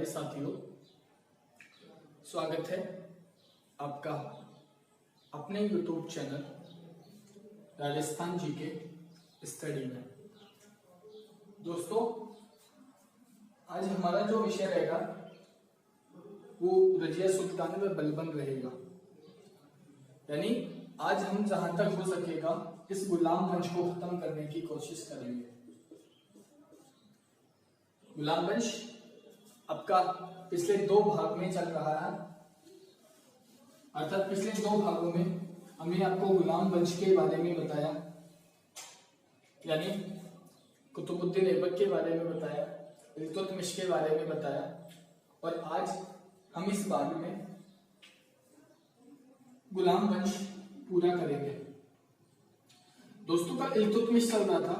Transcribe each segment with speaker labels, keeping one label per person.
Speaker 1: साथियों, स्वागत है आपका अपने YouTube चैनल राजस्थान जी के स्टडी में। दोस्तों, आज हमारा जो विषय रहेगा वो रजिया सुल्तान में बलबन रहेगा। यानी आज हम जहां तक हो सकेगा इस गुलाम वंश को खत्म करने की कोशिश करेंगे। गुलाम वंश आपका पिछले 2 भाग में चल रहा है, अर्थात पिछले 2 भागों में हमने आपको गुलाम वंश के बारे में बताया, यानी कुतुबुद्दीन ऐबक के बारे में बताया, इल्तुतमिश के बारे में बताया, और आज हम इस भाग में गुलाम वंश पूरा करेंगे। दोस्तों का इल्तुतमिश चल रहा था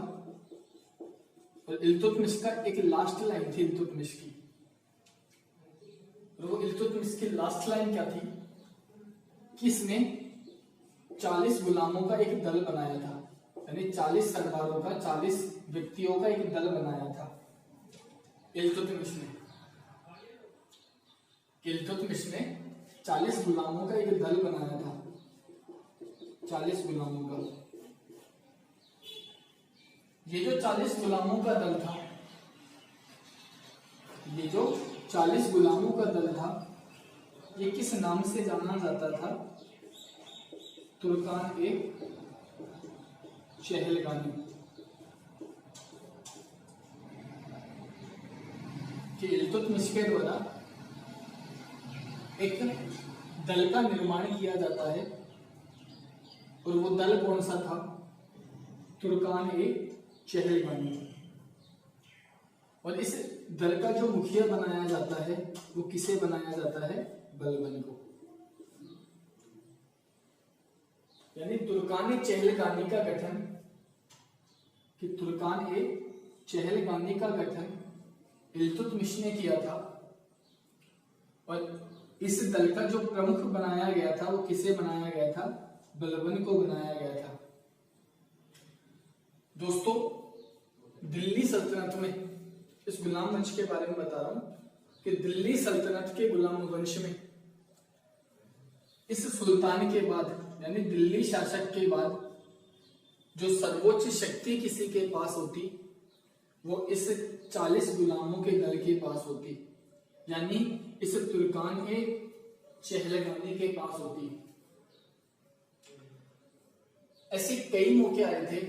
Speaker 1: और इल्तुतमिश का एक लास्ट लाइन थी इल्तुतमिश की, और वो इल्तुतमिश की लास्ट लाइन क्या थी कि इसने 40 गुलामों का एक दल बनाया था, यानी 40 सरदारों का, 40 व्यक्तियों का एक दल बनाया था इल्तुतमिश ने। 40 गुलामों का एक दल बनाया था, 40 गुलामों का। ये जो 40 गुलामों का दल था, ये जो 40 गुलामों का दल था, ये किस नाम से जाना जाता था? तुर्कान ए चहलगानी। कि इल्तुतमिश के द्वारा एक दल का निर्माण किया जाता है, और वो दल कौन सा था? तुर्कान ए चहलगानी। और इस दल का जो मुखिया बनाया जाता है वो किसे बनाया जाता है? बलबन को। यानी तुर्कान ए चहलगानी का गठन, कि तुर्कान ए चहलगानी का गठन इल्तुतमिश ने किया था, और इस दल का जो प्रमुख बनाया गया था वो किसे बनाया गया था? बलबन को बनाया गया था। दोस्तों, दिल्ली सल्तनत में, इस गुलाम वंश के बारे में बता रहा हूं कि दिल्ली सल्तनत के गुलाम वंश में इस सुल्तान के बाद, यानी दिल्ली शासक के बाद, जो सर्वोच्च शक्ति किसी के पास होती वो इस 40 गुलामों के दल के पास होती, यानी इस तुर्कान ए चहलगानी के पास होती। ऐसे कई मौके आए थे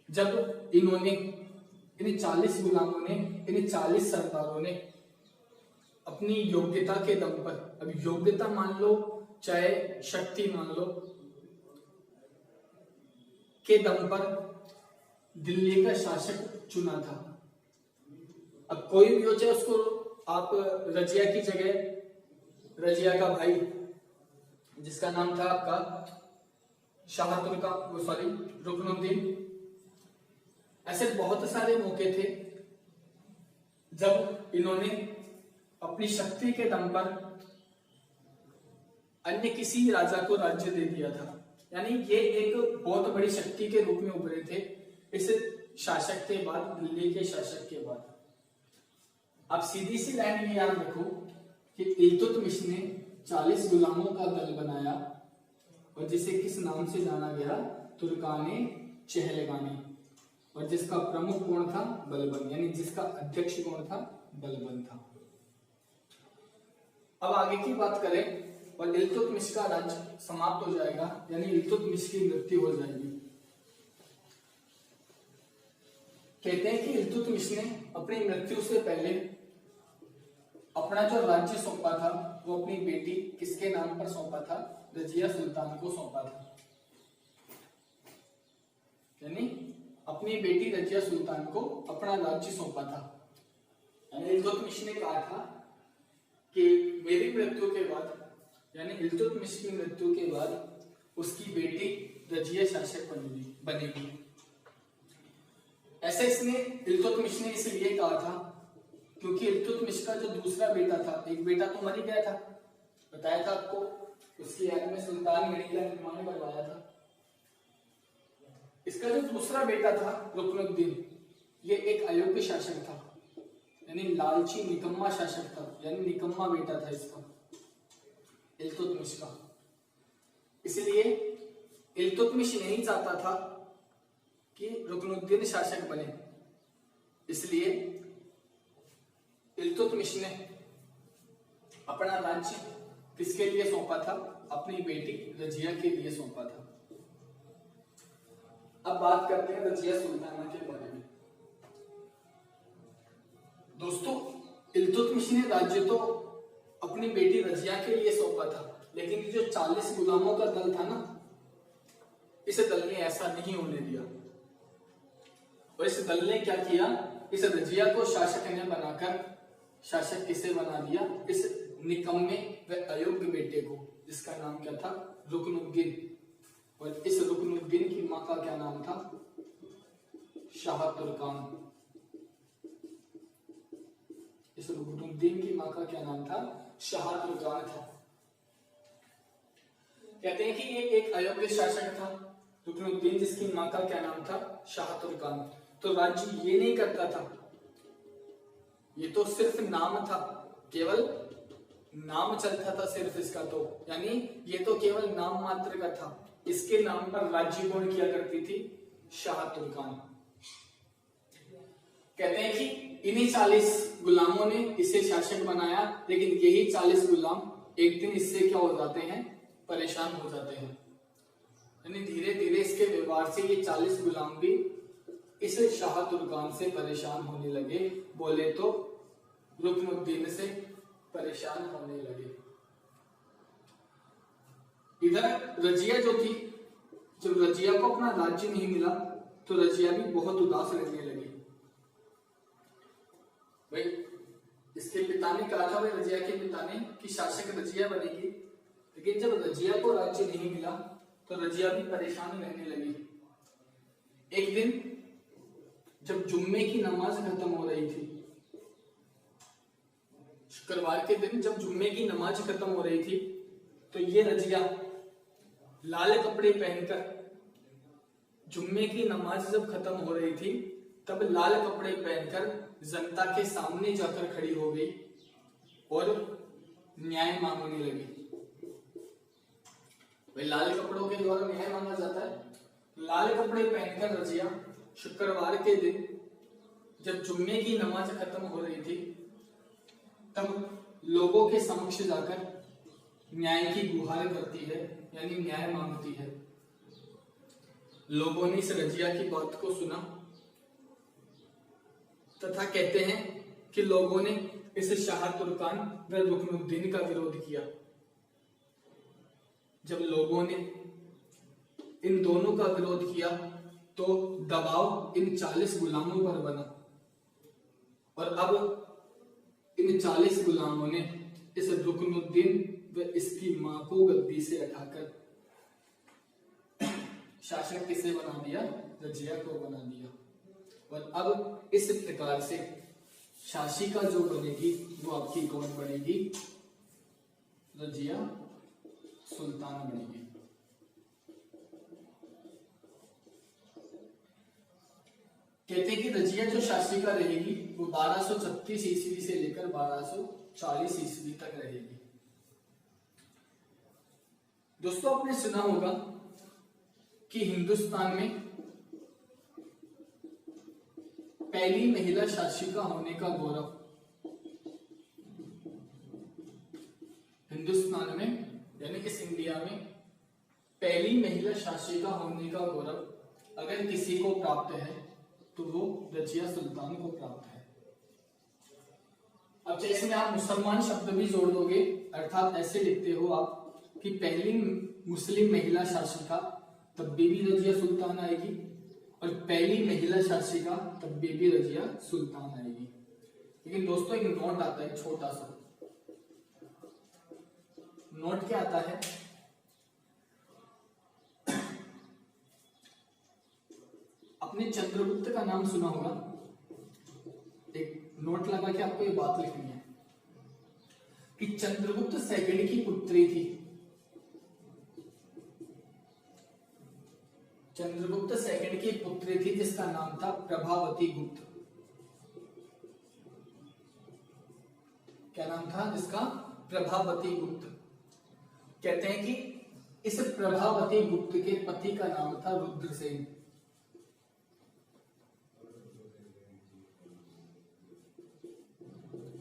Speaker 1: जब इन्होंने, इन 40 गुलामों ने, इन 40 सरदारों ने अपनी योग्यता के दम पर, अब योग्यता मान लो चाहे शक्ति मान लो, के दम पर दिल्ली का शासक चुना था। अब कोई भी हो, चाहे उसको आप रजिया की जगह रजिया का भाई, जिसका नाम था आपका शाह रुकनुद्दीन, ऐसे बहुत सारे मौके थे जब इन्होंने अपनी शक्ति के दम पर अन्य किसी राजा को राज्य दे दिया था। यानी ये एक बहुत बड़ी शक्ति के रूप में उभरे थे इस शासक के बाद, दिल्ली के शासक के बाद। आप सीधी सी लाइन में याद रखो कि इल्तुतमिश ने 40 गुलामों का दल बनाया, और जिसे किस नाम से जाना गया? तुर्कान ए चहलगानी। और जिसका प्रमुख कौन था? बलबन, यानी जिसका अध्यक्ष कौन था? बलबन था। अब आगे की बात करें, और इल्तुतमिश का राज्य समाप्त हो जाएगा, यानी इल्तुतमिश की मृत्यु हो जाएगी। कहते हैं कि इल्तुतमिश ने अपनी मृत्यु से पहले अपना जो राज्य सौंपा था वो अपनी बेटी किसके नाम पर सौंपा था? रजिया सुल्तान को सौंपा था। यानी अपनी बेटी रजिया सुल्तान को अपना राज्य सौंपा था। यानी इल्तुतमिश ने कहा था कि मेरी मृत्यु के बाद, यानी इल्तुतमिश की मृत्यु के बाद उसकी बेटी रजिया शासक बनेगी। ऐसे इसने, इल्तुतमिश ने इसलिए कहा था क्योंकि इल्तुतमिश का जो दूसरा बेटा था, एक बेटा तो मर ही गया था, बताया था आपको, उसकी याद में सुल्तान गढ़ी का निर्माण करवाया था। इसका जो दूसरा बेटा था रुकनुद्दीन, ये एक अयोग्य शासक था, यानी लालची निकम्मा शासक था, यानी निकम्मा बेटा था इसका, इल्तुतमिश का। इसलिए इल्तुतमिश नहीं चाहता था कि रुकनुद्दीन शासक बने, इसलिए इल्तुतमिश ने अपना राज्य किसके लिए सौंपा था? अपनी बेटी रजिया के लिए सौंपा था। अब बात करते हैं रजिया सुल्ताना के बारे में। दोस्तों, इल्तुतमिश ने राज्य तो अपनी बेटी रजिया के लिए सौंपा था, लेकिन जो 40 गुलामों का दल था ना, इस दल ने ऐसा नहीं होने दिया। और इस दल ने क्या किया? इस रजिया को शासक ने बनाकर शासक किसे बना दिया? इस निकम्मे व अयोग्य बेटे को, जिसका नाम क्या था? रुकनुद्दीन। और इस रुकनुद्दीन की मां का क्या नाम था? शाह तुर्कान। इस रुकनुद्दीन की मां का क्या नाम था? शाह तुर्कान था। कहते हैं कि ये एक अयोग्य शासक था रुकनुद्दीन, जिसकी मां का क्या नाम था? शाह तुर्कान। तो राज्य ये नहीं करता था, ये तो सिर्फ नाम था, केवल नाम चलता था सिर्फ इसका, तो यानी ये तो केवल नाम मात्र का था। इसके नाम पर राज्य कौन किया करती थी? शाह तुर्कान। कहते हैं कि इन्हीं 40 गुलामों ने इसे शासक बनाया, लेकिन यही 40 गुलाम एक दिन इससे क्या हो जाते हैं? परेशान हो जाते हैं। यानी धीरे धीरे इसके व्यवहार से ये 40 गुलाम भी इस शाह तुर्कान से परेशान होने लगे, बोले तो रुकनुद्दीन से परेशान होने लगे। इधर रजिया जो थी, जब रजिया को अपना राज्य नहीं मिला तो रजिया भी बहुत उदास रहने लगी। भाई, इसके पिता ने कहा था, भाई रजिया के पिता ने, कि शासक रजिया बनेगी, लेकिन जब रजिया को राज्य नहीं मिला तो रजिया भी परेशान रहने लगी। एक दिन जब जुम्मे की नमाज खत्म हो रही थी, शुक्रवार के दिन जब जुम्मे की नमाज खत्म हो रही थी, तो ये रजिया लाल कपड़े पहनकर, जुम्मे की नमाज जब खत्म हो रही थी तब लाल कपड़े पहनकर जनता के सामने जाकर खड़ी हो गई और न्याय मांगने लगी। भाई, लाल कपड़ों के द्वारा न्याय मांगा जाता है। लाल कपड़े पहनकर रजिया शुक्रवार के दिन जब जुम्मे की नमाज खत्म हो रही थी, तब लोगों के समक्ष जाकर न्याय की गुहार करती है, यानी न्याय मांगती है। लोगों ने इस रजिया की बात को सुना तथा कहते हैं कि लोगों ने इस शाह तुर्कान व रुकनुद्दीन का विरोध किया। जब लोगों ने इन दोनों का विरोध किया तो दबाव इन 40 गुलामों पर बना, और अब इन 40 गुलामों ने इस रुकनुद्दीन व इसकी मां को गद्दी से उठाकर शासक किसे बना दिया? रजिया को बना दिया। और अब इस प्रकार से शासिका जो बनेगी वो आपकी कौन बनेगी? रजिया सुल्तान बनेगी। कहते हैं कि रजिया जो शासिका रहेगी वो 1236 ईस्वी से लेकर 1240 ईस्वी तक रहेगी। दोस्तों, आपने सुना होगा कि हिंदुस्तान में पहली महिला शासिका होने का गौरव, हिंदुस्तान में यानी इस इंडिया में पहली महिला शासिका होने का गौरव अगर किसी को प्राप्त है तो वो रजिया सुल्तान को प्राप्त है। अब चाहे इसमें आप मुसलमान शब्द भी जोड़ दोगे, अर्थात ऐसे लिखते हो आप कि पहली मुस्लिम महिला शासिका, तब भी रजिया सुल्तान आएगी, और पहली महिला शासिका तब भी रजिया सुल्तान आएगी। लेकिन दोस्तों, एक नोट आता है छोटा सा। नोट क्या आता है? आपने चंद्रगुप्त का नाम सुना होगा। एक नोट लगा के आपको ये बात लिखनी है कि चंद्रगुप्त सेकंड की पुत्री थी। चंद्रगुप्त सेकंड की पुत्री थी जिसका नाम था प्रभावती गुप्त। क्या नाम था जिसका? प्रभावती गुप्त। कहते हैं कि इस प्रभावती गुप्त के पति का नाम था रुद्रसेन।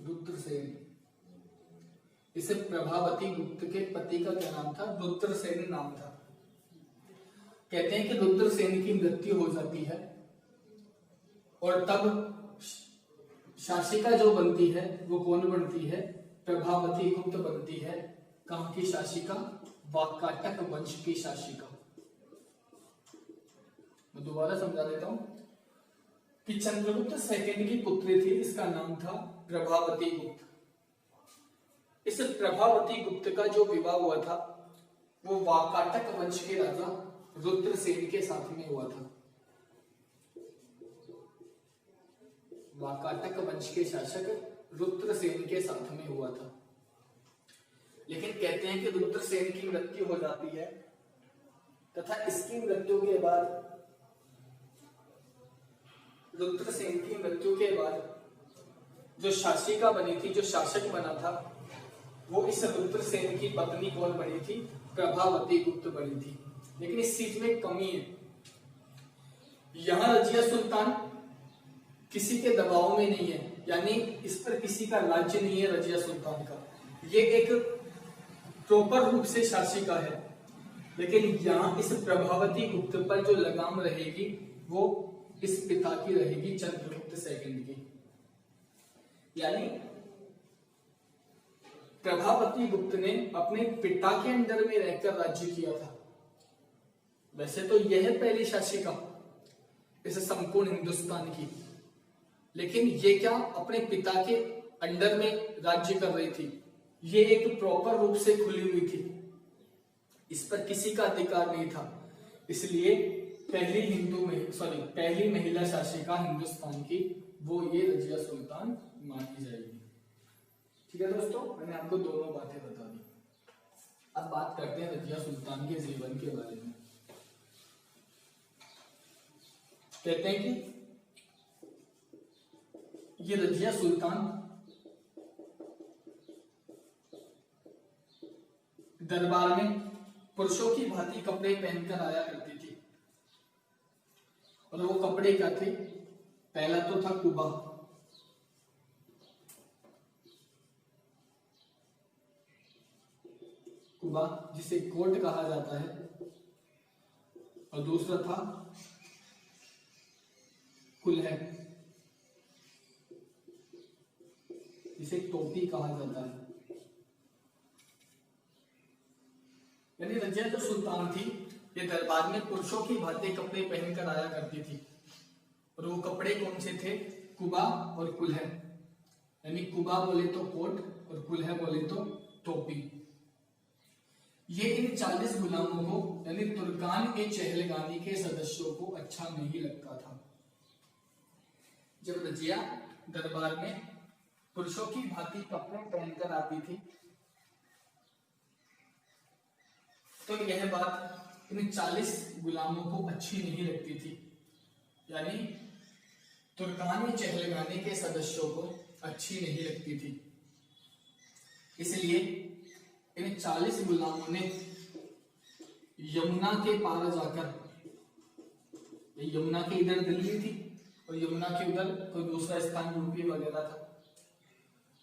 Speaker 1: रुद्रसेन। इस प्रभावती गुप्त के पति का क्या नाम था? रुद्रसेन नाम था। कहते हैं कि रुद्रसेन की मृत्यु हो जाती है और तब शासिका जो बनती है वो कौन बनती है? प्रभावती गुप्त बनती है। कहां की शासिका? वाकाटक वंश की शासिका। मैं दोबारा समझा देता हूं कि चंद्रगुप्त सेकंड की पुत्री थी, इसका नाम था प्रभावती गुप्त। इस प्रभावती गुप्त का जो विवाह हुआ था वो वाकाटक वंश के राजा रुद्रसेन के साथ में हुआ था। वाकाटक वंश के शासक रुद्रसेन के साथ में हुआ था। लेकिन कहते हैं कि रुद्रसेन की मृत्यु हो जाती है तथा इसकी मृत्यु के बाद, रुद्रसेन की मृत्यु के बाद जो शासिका बनी थी, जो शासक बना था, वो इस रुद्रसेन की पत्नी कौन बनी थी? प्रभावती गुप्त बनी थी। लेकिन इस चीज में कमी है, यहां रजिया सुल्तान किसी के दबाव में नहीं है, यानी इस पर किसी का राज्य नहीं है रजिया सुल्तान का। ये एक प्रॉपर रूप से शासिका है। लेकिन यहाँ इस प्रभावती गुप्त पर जो लगाम रहेगी वो इस पिता की रहेगी, चंद्रगुप्त सेकंड की। यानी प्रभावती गुप्त ने अपने पिता के अंडर में रहकर राज्य किया था। वैसे तो यह पहली शासिका इस संपूर्ण हिंदुस्तान की, लेकिन ये क्या अपने पिता के अंडर में राज्य कर रही थी। ये एक प्रॉपर रूप से खुली हुई थी, इस पर किसी का अधिकार नहीं था। इसलिए पहली महिला शासिका हिंदुस्तान की वो ये रजिया सुल्तान मानी जाएगी। ठीक है दोस्तों, मैंने आपको दोनों बातें बता दी। अब बात करते हैं रजिया सुल्तान के जीवन के बारे में। कहते हैं कि ये रजिया सुल्तान दरबार में पुरुषों की भांति कपड़े पहनकर आया करती थी। और वो कपड़े क्या थे? पहला तो था कुबा। कुबा जिसे कोट कहा जाता है, और दूसरा था कुल्हड़ जिसे टोपी कहा जाता है। यानी रजिया जो सुल्तान थी ये दरबार में पुरुषों की भांति कपड़े पहनकर आया करती थी। और वो कपड़े कौन से थे? कुबा और कुल्हड़। यानी कुबा बोले तो कोट और कुल्हड़ बोले तो टोपी। ये इन 40 गुलामों को यानी तुर्कान ए चहलगानी के सदस्यों को अच्छा नहीं लगता था। जब रजिया दरबार में पुरुषों की भांति कपड़े पहनकर आती थी तो यह बात इन 40 गुलामों को अच्छी नहीं लगती थी। यानी तुर्कानी चहलगानी के सदस्यों को अच्छी नहीं लगती थी। इसलिए इन 40 गुलामों ने यमुना के पार जाकर, यमुना के इधर दिल्ली थी और यमुना के उधर कोई दूसरा स्थान यूपी वगैरह था,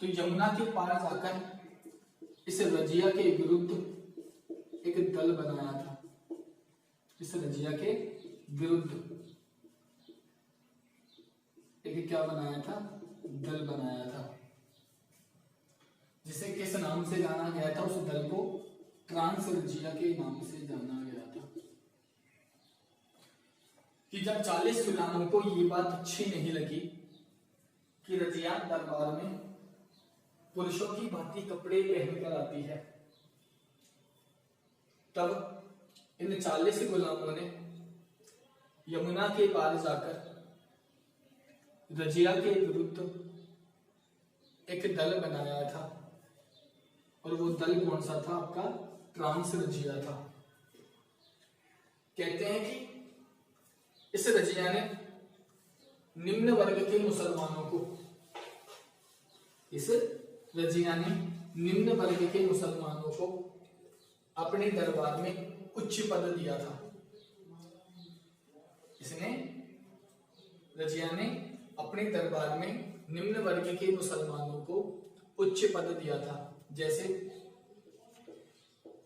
Speaker 1: तो यमुना के पार जाकर इस रजिया के विरुद्ध एक दल बनाया था। इस रजिया के विरुद्ध एक क्या बनाया था? दल बनाया था, जिसे किस नाम से जाना गया था? उस दल को ट्रांस रजिया के नाम से जाना गया था। कि जब 40 गुलामों को ये बात अच्छी नहीं लगी कि रजिया दरबार में पुरुषों की भांति कपड़े पहनकर आती है, तब इन 40 गुलामों ने यमुना के पार जाकर रजिया के विरुद्ध एक दल बनाया था। और वो दल कौन सा था? आपका ट्रांस रजिया था। कहते हैं कि इस रजिया ने निम्न वर्ग के मुसलमानों को, इस रजिया ने निम्न वर्ग के मुसलमानों को अपने दरबार में उच्च पद दिया था। इसने रजिया ने अपने दरबार में निम्न वर्ग के मुसलमानों को उच्च पद दिया था। जैसे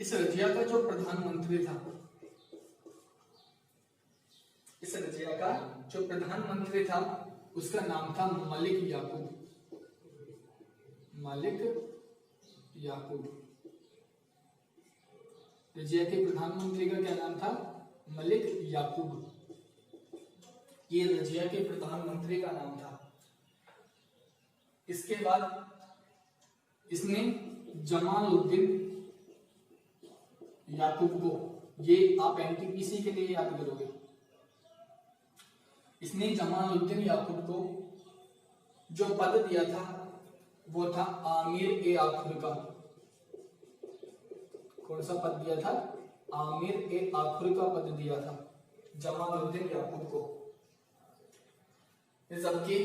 Speaker 1: इस रजिया का जो प्रधानमंत्री था, इस रजिया का जो प्रधानमंत्री था उसका नाम था मलिक याकूब। मलिक याकूब। रजिया के प्रधानमंत्री का क्या नाम था? मलिक याकूब। ये रजिया के प्रधानमंत्री का नाम था। इसके बाद इसने जमालुद्दीन याकूब को, ये आप एनटीपीसी के लिए याद करोगे, इसने जमालुद्दीन याकूब को जो पद दिया था वो था आमिर ए आखुर का। कौन सा पद दिया था? आमिर ए आखुर का पद दिया था जमालुद्दीन याकूब को। जबकि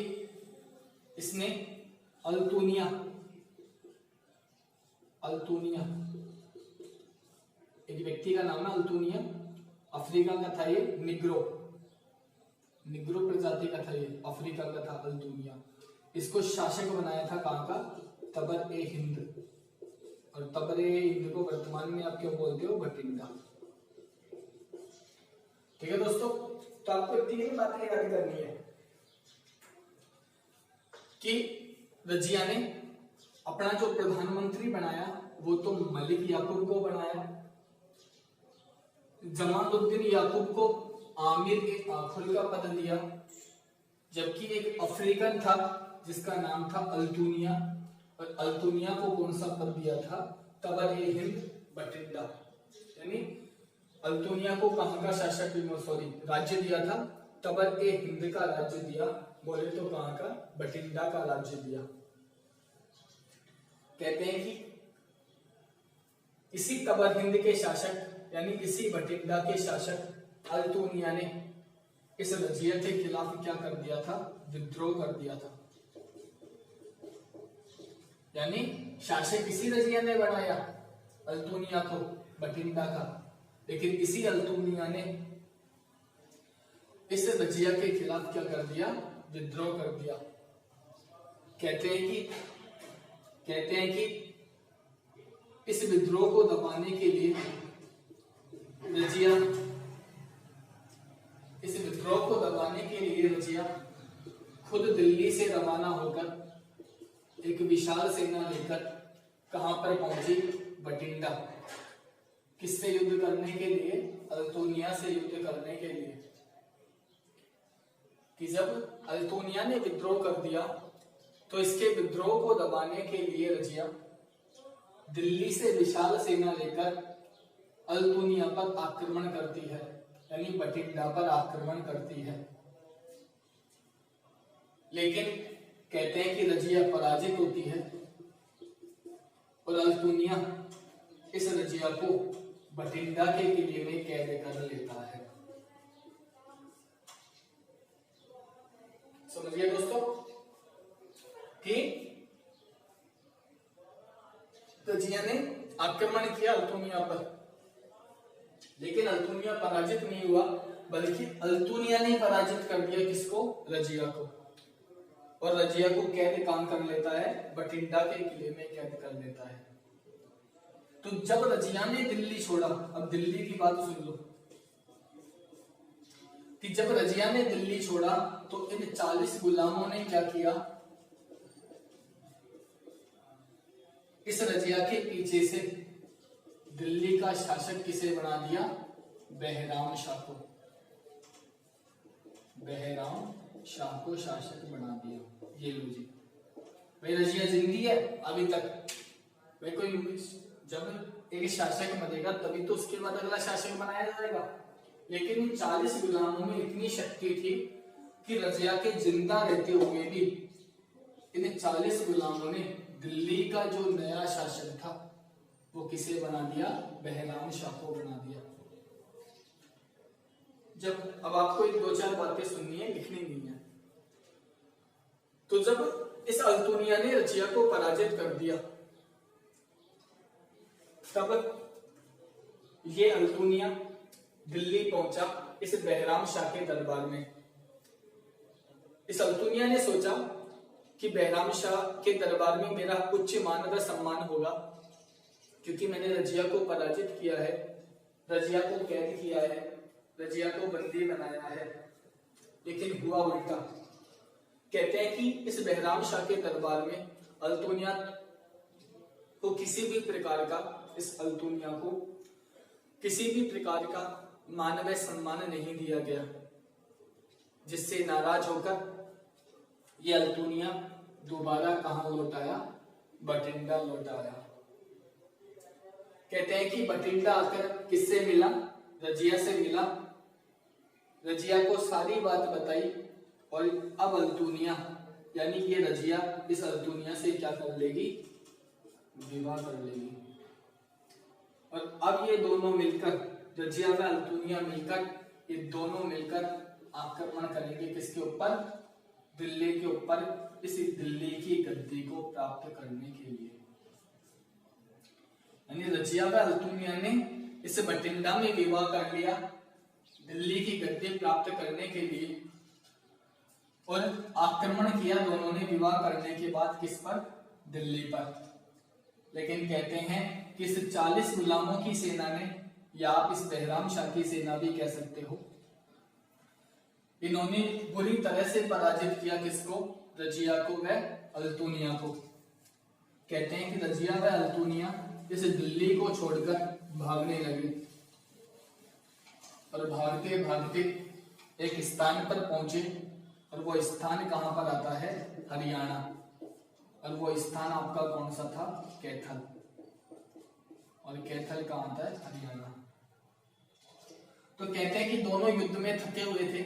Speaker 1: इसने अल्तुनिया एक व्यक्ति का नाम है अल्तुनिया, अफ्रीका का था ये, निग्रो प्रजाति का था ये, अफ्रीका का था अल्तुनिया। इसको शासक बनाया था कहां का? तबर ए हिंद। और तबर ए हिंद को वर्तमान में आप क्यों बोलते हो? बठिंडा। ठीक है दोस्तों, तो आपको 3 बातें याद करनी है कि रजिया ने अपना जो प्रधानमंत्री बनाया वो तो मलिक याकूब को बनाया, जमालुद्दीन याकूब को आमिर ए आखुर का पद दिया, जबकि एक अफ्रीकन था जिसका नाम था अल्तुनिया, और अल्तुनिया को कौन सा पद दिया था? तबर ए हिंद बठिंडा। यानी अल्तुनिया को कहां का शासक, राज्य दिया था? तबर ए हिंद का राज्य दिया, बोले तो कहां का? बठिंडा का राज्य दिया। कहते हैं कि इसी तबर हिंद के शासक यानी इसी बठिंडा के शासक अल्तुनिया ने इस रजिया के खिलाफ क्या कर दिया था? विद्रोह कर दिया था। यानी शासक इसी रजिया ने बनाया अल्तुनिया को, बठिंडा का, लेकिन इसी अल्तुनिया ने इस रजिया के खिलाफ क्या कर दिया? विद्रोह कर दिया। कहते हैं कि इस विद्रोह को दबाने के लिए रजिया खुद दिल्ली से रवाना होकर एक विशाल सेना लेकर कहां पर पहुंची? बठिंडा। किससे युद्ध करने के लिए? अल्तुनिया से युद्ध करने के लिए। कि जब अल्तुनिया ने विद्रोह कर दिया तो इसके विद्रोह को दबाने के लिए रजिया दिल्ली से विशाल सेना लेकर अल्तुनिया पर आक्रमण करती है, यानी बठिंडा पर आक्रमण करती है। लेकिन कहते हैं कि रजिया पराजित होती है और अल्तुनिया इस रजिया को बठिंडा के किले में कैद कर लेता है। समझिए दोस्तों कि रजिया ने आक्रमण किया अल्तुनिया पर, लेकिन अल्तुनिया पराजित नहीं हुआ, बल्कि अल्तुनिया ने पराजित कर दिया किसको? रजिया को। और रजिया को कैद कहां कर लेता है? बठिंडा के किले में कैद कर लेता है। तो जब रजिया ने दिल्ली छोड़ा, अब दिल्ली की बात सुन लो, कि जब रजिया ने दिल्ली छोड़ा तो इन 40 गुलामों ने क्या किया? इस रजिया के पीछे से दिल्ली का शासक किसे बना दिया? बहराम शाह को। बहराम शाह को शासक बना दिया। ये लो जी, भाई रजिया जिंदी है अभी तक। भाई कोई जब एक शासक बनेगा तभी तो उसके बाद अगला शासक बनाया जाएगा। लेकिन इन 40 गुलामों में इतनी शक्ति थी कि रजिया के जिंदा रहते हुए भी इन 40 गुलामों ने दिल्ली का जो नया शासक था वो किसे बना दिया? बहराम शाह को बना दिया। जब अब आपको 2-4 बातें सुननी है, लिखनी नहीं है। तो जब इस अल्तुनिया ने रजिया को पराजित कर दिया। तब ये अल्तुनिया दिल्ली पहुंचा इस बहराम शाह के दरबार में। इस अल्तुनिया ने सोचा कि बहराम शाह के दरबार में मेरा उच्च मान व सम्मान होगा, क्योंकि मैंने रजिया को पराजित किया है, रजिया को कैद किया है, रजिया को बंदी बनाया है। लेकिन हुआ उल्टा। कहते हैं कि इस बहराम शाह के दरबार में अल्तुनिया को किसी भी प्रकार का मान व सम्मान नहीं दिया गया, जिससे नाराज होकर यह अल्तुनिया दोबारा कहां लौट आया? बठिंडा लौट आया। कहते हैं कि बठिंडा आकर किससे मिला? रजिया से मिला। रजिया को सारी बात बताई और अब अल्तुनिया यानी ये रजिया इस अल्तुनिया से क्या कर लेगी? विवाह कर लेगी। और अब ये दोनों मिलकर, रजिया व अल्तुनिया मिलकर, ये दोनों मिलकर आक्रमण करेंगे किसके ऊपर? दिल्ली के ऊपर, इस दिल्ली की गद्दी को प्राप्त करने के लिए। यानी रजिया व अल्तुनिया ने इस बठिंडा में विवाह कर लिया दिल्ली की गद्दी प्राप्त करने के लिए, और आक्रमण किया दोनों ने विवाह करने के बाद किस पर? दिल्ली पर। लेकिन कहते हैं कि इस 40 गुलामों की सेना ने, या आप इस बहराम शाह की सेना भी कह सकते हो, इन्होंने बुरी तरह से पराजित किया किसको? रजिया को व अल्तुनिया को। कहते हैं कि रजिया व अल्तुनिया इस दिल्ली को छोड़कर भागने लगे और भागते भागते एक स्थान पर पहुंचे, और वो स्थान कहां पर आता है? हरियाणा। और वो स्थान आपका कौन सा था? कैथल। और कैथल कहां आता है? हरियाणा। तो कहते हैं कि दोनों युद्ध में थके हुए थे,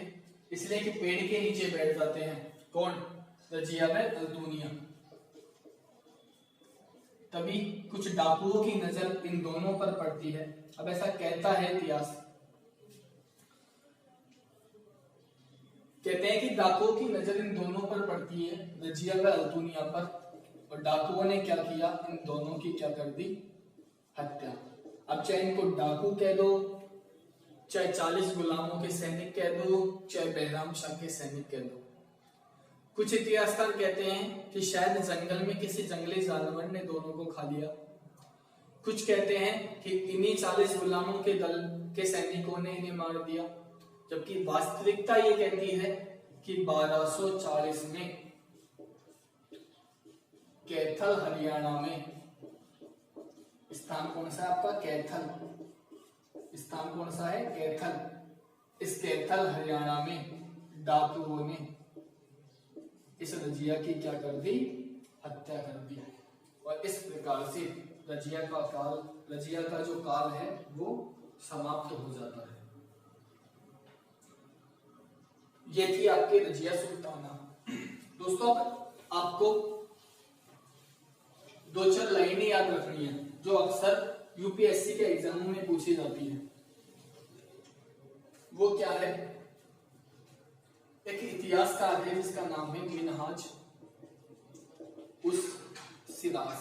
Speaker 1: इसलिए कि पेड़ के नीचे बैठ जाते हैं। कौन? रजिया व अल्तुनिया। तभी कुछ डाकुओं की नजर इन दोनों पर पड़ती है। अब ऐसा कहता है इतिहास, कहते हैं कि डाकुओं की नजर इन दोनों पर पड़ती है, रजिया व अल्तुनिया पर, और डाकुओं ने क्या किया? इन दोनों की क्या कर दी? हत्या। अब चाहे इनको डाकू कह दो, चाहे 40 गुलामों के सैनिक कह दो, चाहे बहराम शाह के सैनिक कह दो। कुछ इतिहासकार कहते हैं कि शायद जंगल में किसी जंगली जानवर ने दोनों को खा लिया। कुछ कहते हैं कि इन्हीं 40 गुलामों के दल के सैनिकों ने इन्हें मार दिया, जबकि वास्तविकता ये कहती है कि 1240 में कैथल हरियाणा में, स्थान कौन सा है आपका? कैथल। स्थान कौन सा है? कैथल। इस कैथल हरियाणा में डाकुओं ने इस रजिया की क्या कर दी? हत्या कर दी। और इस प्रकार से रजिया का जो काल है वो समाप्त हो जाता है। ये थी आपकी रजिया सुल्ताना। दोस्तों, आपको 2-4 लाइनें याद रखनी है जो अक्सर यूपीएससी के एग्जामों में पूछी जाती है। वो क्या है? एक इतिहासकार है जिसका नाम है मिनहाज उस सिराज।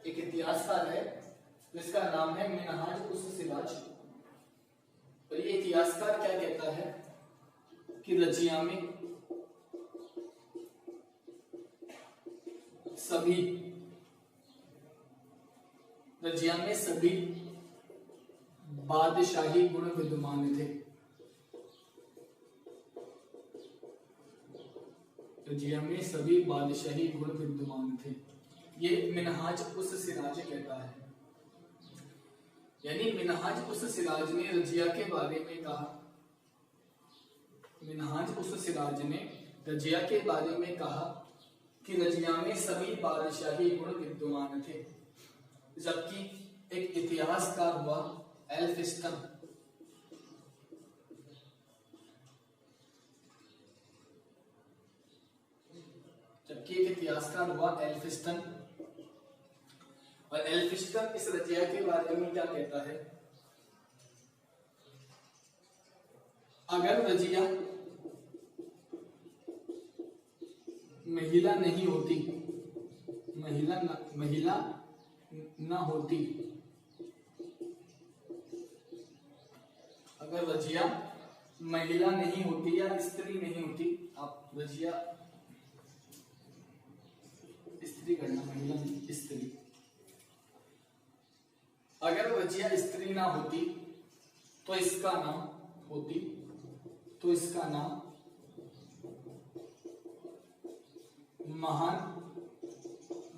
Speaker 1: एक इतिहासकार है जिसका नाम है मिनहाज उस सिराज। और ये इतिहासकार क्या कहता है कि रजिया में सभी बादशाही गुण विद्यमान थे। रजिया में सभी बादशाही गुण विद्यमान थे, ये मिनहाज उस सिराज कहता है। यानी मिनहाज उस सिराज ने रजिया के बारे में कहा, मिनहाज उस सिराज ने रजिया के बारे में कहा कि रजिया में सभी बादशाही गुण विद्यमान थे। जबकि एक इतिहासकार हुआ एल्फिस्टन, और एल्फिस्टन इस रजिया के बारे में क्या कहता है? अगर रजिया महिला नहीं होती, महिला न होती, अगर रजिया महिला नहीं होती या स्त्री नहीं होती, आप रजिया स्त्री करना, महिला नहीं स्त्री, अगर रजिया स्त्री ना होती तो इसका नाम होती, तो इसका नाम महान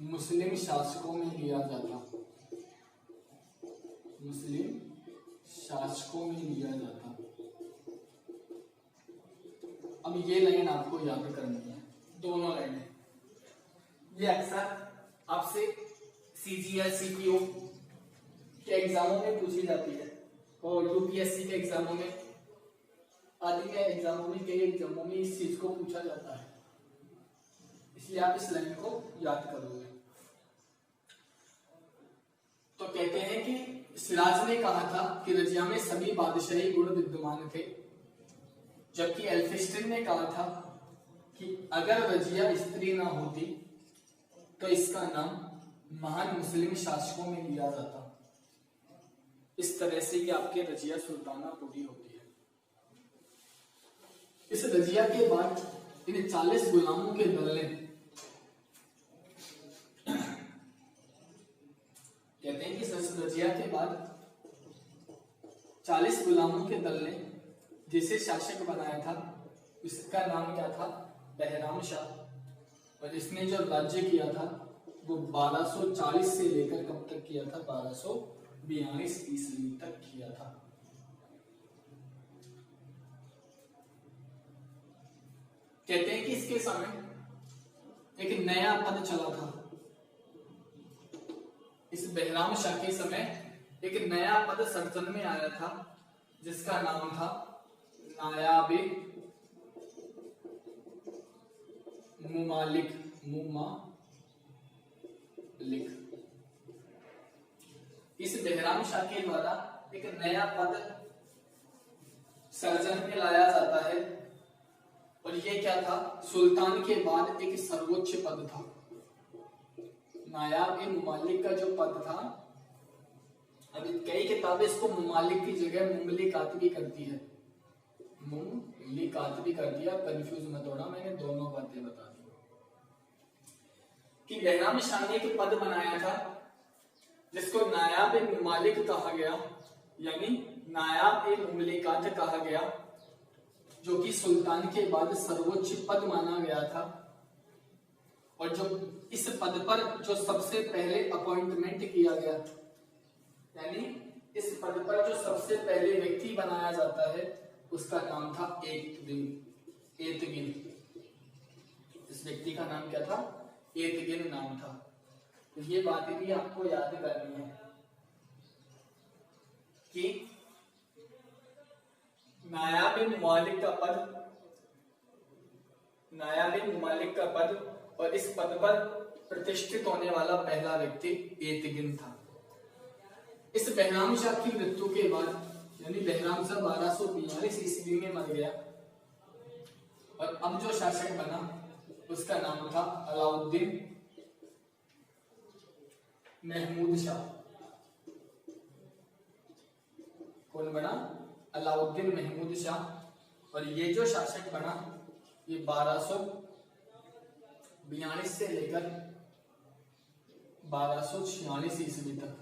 Speaker 1: मुस्लिम शासकों में लिया जाता, मुस्लिम शासकों में लिया जाता। अब ये लाइन आपको याद करनी है, दोनों लाइनें। ये अक्सर आपसे सीजीएल सीपीओ के एग्जामों में पूछी जाती है और यूपीएससी के एग्जामों में, आदि के एग्जामों में, कई एग्जामों में इस चीज को पूछा जाता है, इसलिए आप इस लाइन को याद करोगे। तो कहते हैं कि सिराज ने कहा था कि रजिया में सभी बादशाही गुण विद्यमान थे, जबकि एल्फिस्टन ने कहा था कि अगर रजिया स्त्री ना होती तो इसका नाम महान मुस्लिम शासकों में लिया जाता। इस तरह से ये आपके रजिया सुल्ताना पूरी होती है। इस रजिया के बाद इन 40 गुलामों के दल ने, कहते हैं कि इस रजिया के बाद 40 गुलामों के दल ने जिसे शासक बनाया था इसका नाम क्या था? बहराम शाह। और इसने जो राज्य किया था वो 1240 से लेकर कब तक किया था? 1242 ईस्वी तक किया था। कहते हैं कि इसके समय एक नया पद चला था। इस बहराम शाह के समय एक नया पद सर्जन में आया था जिसका नाम था नायाबे मुमालिक। इस बहराम शाह के द्वारा एक नया पद सर्जन में लाया जाता है और ये क्या था? सुल्तान के बाद एक सर्वोच्च पद था। नायाब ए मुमालिक का जो पद था, अभी कई किताबें इसको मुमालिक की जगह मुमलिकात भी करती है, मुमलिकात भी करती है। कंफ्यूज मत होना, मैंने दोनों बातें बता दी कि बहराम शाह ने एक पद बनाया था जिसको नायाब ए मुमालिक कहा गया, यानी नायाब ए मुमलिकात कहा गया, जो कि सुल्तान के बाद सर्वोच्च पद माना गया था। और जो इस पद पर जो सबसे पहले अपॉइंटमेंट किया गया, यानी इस पद पर जो सबसे पहले व्यक्ति बनाया जाता है उसका नाम था एतगिन। इस व्यक्ति का नाम क्या था? एतगिन नाम था। तो ये बात भी आपको याद करनी है कि नायाब मुमालिक का पद और इस पद पर प्रतिष्ठित होने वाला पहला व्यक्ति एतगिन था। इस बहराम शाह की मृत्यु के बाद, यानी बहराम शाह 1242 ईस्वी में मर गया और अब जो शासक बना उसका नाम था अलाउद्दीन महमूद शाह। कौन बना? अलाउद्दीन महमूद शाह। और ये जो शासक बना ये 1242 से लेकर 1246 ईस्वी तक।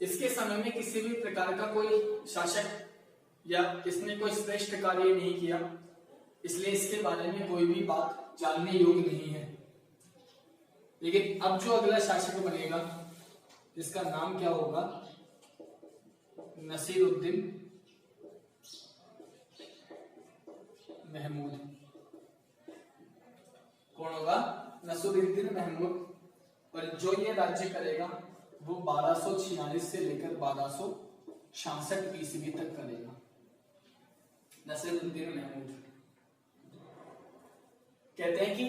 Speaker 1: इसके समय में किसी भी प्रकार का कोई शासक या इसने कोई श्रेष्ठ कार्य नहीं किया, इसलिए इसके बारे में कोई भी बात जानने योग्य नहीं है। लेकिन अब जो अगला शासक बनेगा इसका नाम क्या होगा? नसीरुद्दीन महमूद। कौन होगा? नसीरुद्दीन महमूद। और जो ये राज्य करेगा वो 1246 से लेकर 1266 ईस्वी तक करेगा। नसीरुद्दीन महमूद। कहते हैं कि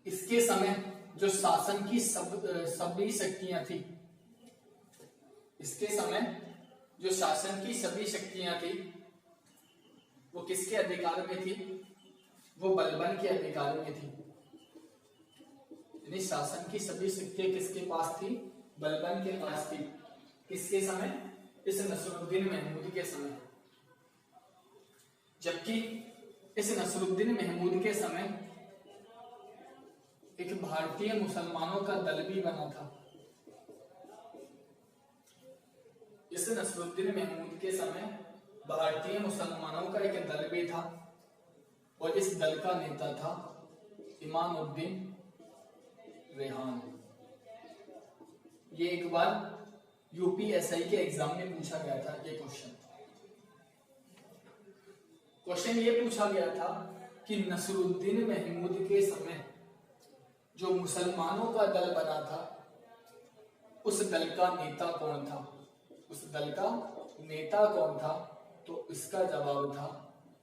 Speaker 1: इसके समय जो शासन की सभी शक्तियां थी, इसके समय जो शासन की सभी शक्तियां थी वो किसके अधिकार में थी? वो बलबन के अधिकार में थी। यानी शासन की सभी शक्तियां किसके पास थी? बलबन के पास थी। किसके समय? इस नसरुद्दीन महमूद के समय। जबकि इस नसरुद्दीन महमूद के समय एक भारतीय मुसलमानों का दल भी बना था। इस नसरुद्दीन महमूद के समय भारतीय मुसलमानों का एक दल भी था और इस दल का नेता था इमामुद्दीन रेहान। ये एक बार यूपीएसआई के एग्जाम में पूछा गया था। ये क्वेश्चन ये पूछा गया था कि नसरुद्दीन महमूद के समय जो मुसलमानों का दल बना था उस दल का नेता कौन था? उस दल का नेता कौन था? तो इसका जवाब था